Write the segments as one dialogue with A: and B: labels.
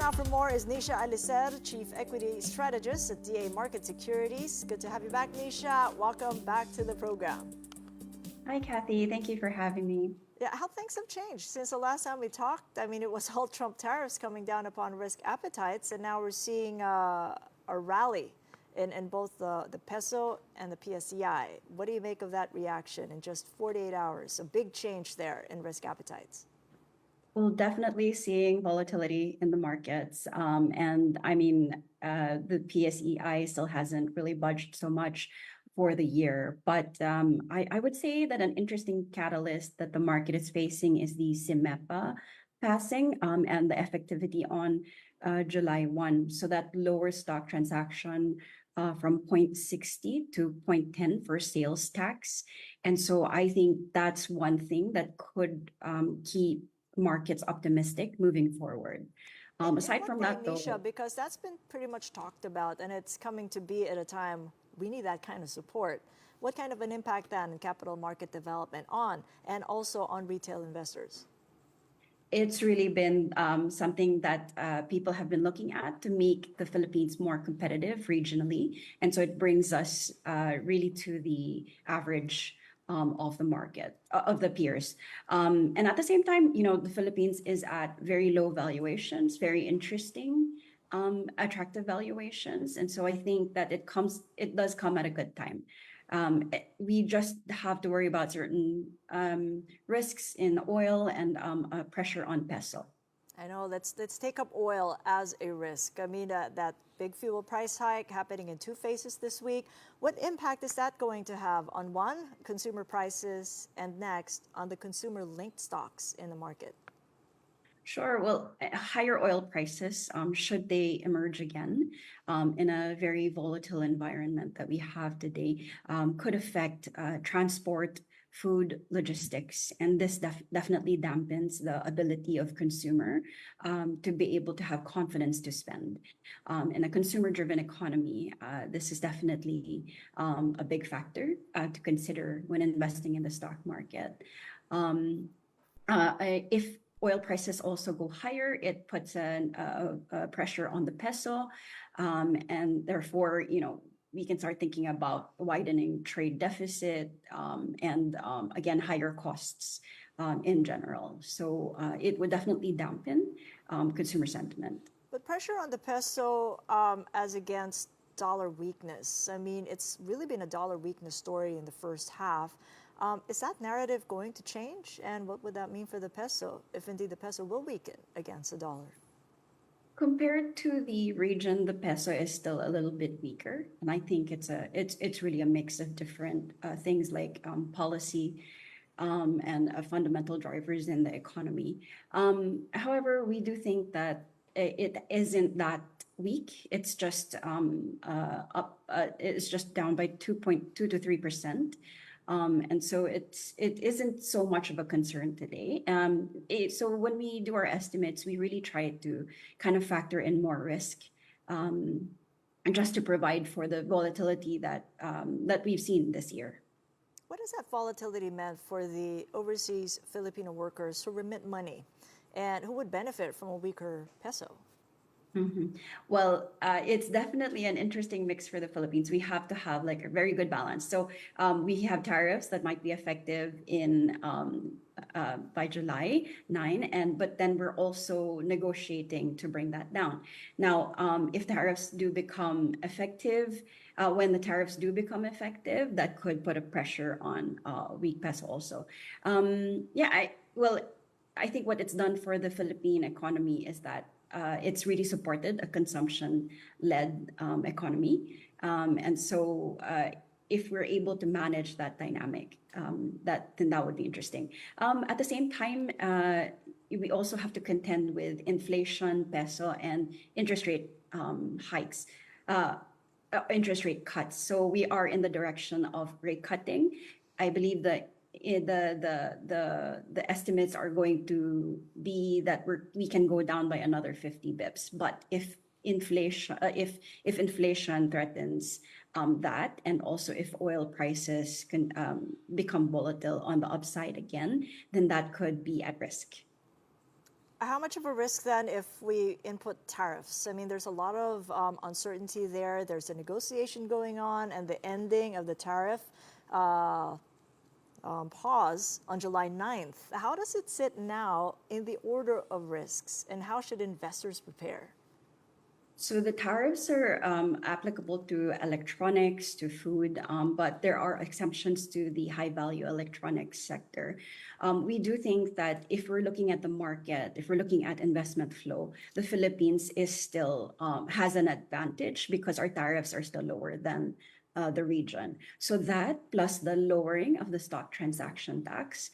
A: now for more is Nisha Alicer, Chief Equity Strategist at DA Market Securities. Good to have you back, Nisha. Welcome back to the program.
B: Hi, Kathy. Thank you for having me.
A: Yeah, how things have changed since the last time we talked. I mean, it was all Trump tariffs coming down upon risk appetites, and now we're seeing a rally in both the peso and the PSEi. What do you make of that reaction in just 48 hours? A big change there in risk appetites.
B: Well, definitely seeing volatility in the markets. The PSEi still hasn't really budged so much for the year. But I would say that an interesting catalyst that the market is facing is the CMEPA passing and the effectivity on July 1. So that lower stock transaction from 0.60 to 0.10 for sales tax. And so I think that's one thing that could keep markets optimistic moving forward.
A: Aside from that, Nisha, because that's been pretty much talked about, and it's coming to be at a time we need that kind of support. What kind of an impact then in capital market development on and also on retail investors?
B: It's really been something that people have been looking at to make the Philippines more competitive regionally. And so it brings us really to the average of the market, of the peers. And at the same time, the Philippines is at very low valuations, very interesting, attractive valuations. And so I think that it does come at a good time. We just have to worry about certain risks in oil and pressure on peso.
A: I know. Let's take up oil as a risk. I mean, that big fuel price hike happening in two phases this week. What impact is that going to have on one, consumer prices, and next on the consumer-linked stocks in the market?
B: Sure. Well, higher oil prices, should they emerge again in a very volatile environment that we have today, could affect transport, food, logistics, and this definitely dampens the ability of consumer to be able to have confidence to spend. In a consumer-driven economy, this is definitely a big factor to consider when investing in the stock market. If oil prices also go higher, it puts a pressure on the peso, and therefore, we can start thinking about widening trade deficit and again, higher costs in general. So it would definitely dampen consumer sentiment.
A: But pressure on the peso as against dollar weakness. I mean, it's really been a dollar weakness story in the first half. Is that narrative going to change? And what would that mean for the peso if indeed the peso will weaken against the dollar?
B: Compared to the region, the peso is still a little bit weaker, and I think it's really a mix of different things like policy and fundamental drivers in the economy. However, we do think that it isn't that weak. It's just it's just down by 2.2 to 3%. And so it isn't so much of a concern today. So when we do our estimates, we really try to kind of factor in more risk, and just to provide for the volatility that we've seen this year.
A: What has that volatility meant for the overseas Filipino workers who remit money and who would benefit from a weaker peso?
B: Mm-hmm. Well, it's definitely an interesting mix for the Philippines. We have to have like a very good balance. So we have tariffs that might be effective in by July 9, but then we're also negotiating to bring that down. Now, if tariffs do become effective, when the tariffs do become effective, that could put a pressure on weak peso also. I think what it's done for the Philippine economy is that it's really supported a consumption-led economy. And so if we're able to manage that dynamic, then that would be interesting. At the same time, we also have to contend with inflation, peso, and interest rate hikes, interest rate cuts. So we are in the direction of rate cutting. I believe that the estimates are going to be that we can go down by another 50 bips. But if inflation threatens that, and also if oil prices can become volatile on the upside again, then that could be at risk.
A: How much of a risk then if we input tariffs? I mean, there's a lot of uncertainty there. There's a negotiation going on, and the ending of the tariff pause on July 9th. How does it sit now in the order of risks, and how should investors prepare?
B: So the tariffs are applicable to electronics, to food, but there are exemptions to the high-value electronics sector. We do think that if we're looking at the market, if we're looking at investment flow, the Philippines is still has an advantage because our tariffs are still lower than the region. So that plus the lowering of the stock transaction tax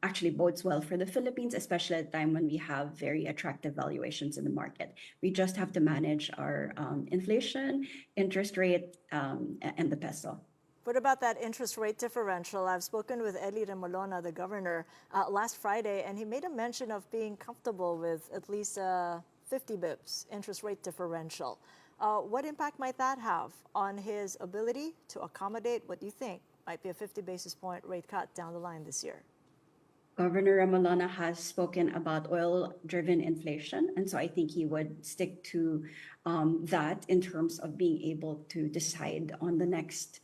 B: actually bodes well for the Philippines, especially at a time when we have very attractive valuations in the market. We just have to manage our inflation, interest rate, and the peso.
A: What about that interest rate differential? I've spoken with Eli Remolona, the governor, last Friday, and he made a mention of being comfortable with at least 50 bips interest rate differential. What impact might that have on his ability to accommodate what you think might be a 50 basis point rate cut down the line this year?
B: Governor Ramolana has spoken about oil-driven inflation, and so I think he would stick to that in terms of being able to decide on the next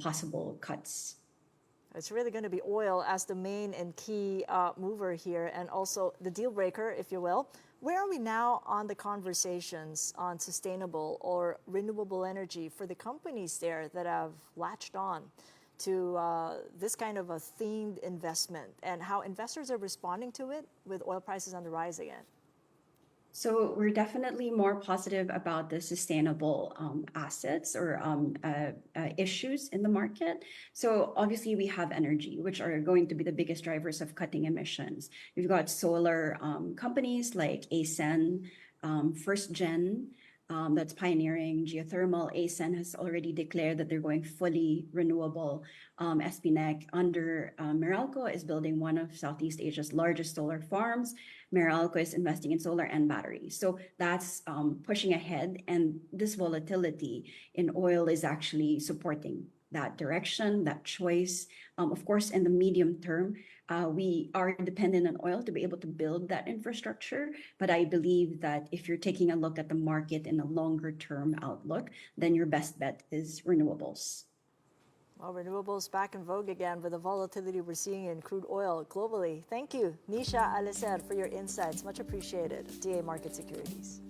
B: possible cuts.
A: It's really going to be oil as the main and key mover here, and also the deal breaker, if you will. Where are we now on the conversations on sustainable or renewable energy for the companies there that have latched on to this kind of a themed investment, and how investors are responding to it with oil prices on the rise again?
B: So we're definitely more positive about the sustainable assets or issues in the market. So obviously we have energy, which are going to be the biggest drivers of cutting emissions. We've got solar companies like ASEN, First Gen, that's pioneering geothermal. ASEN has already declared that they're going fully renewable. SPNEC under Meralco is building one of Southeast Asia's largest solar farms. Meralco is investing in solar and batteries. So that's pushing ahead. And this volatility in oil is actually supporting that direction, that choice. Of course, in the medium term, we are dependent on oil to be able to build that infrastructure. But I believe that if you're taking a look at the market in a longer term outlook, then your best bet is renewables.
A: Well, renewables back in vogue again with the volatility we're seeing in crude oil globally. Thank you, Nisha Alicer, for your insights. Much appreciated. DA Market Securities.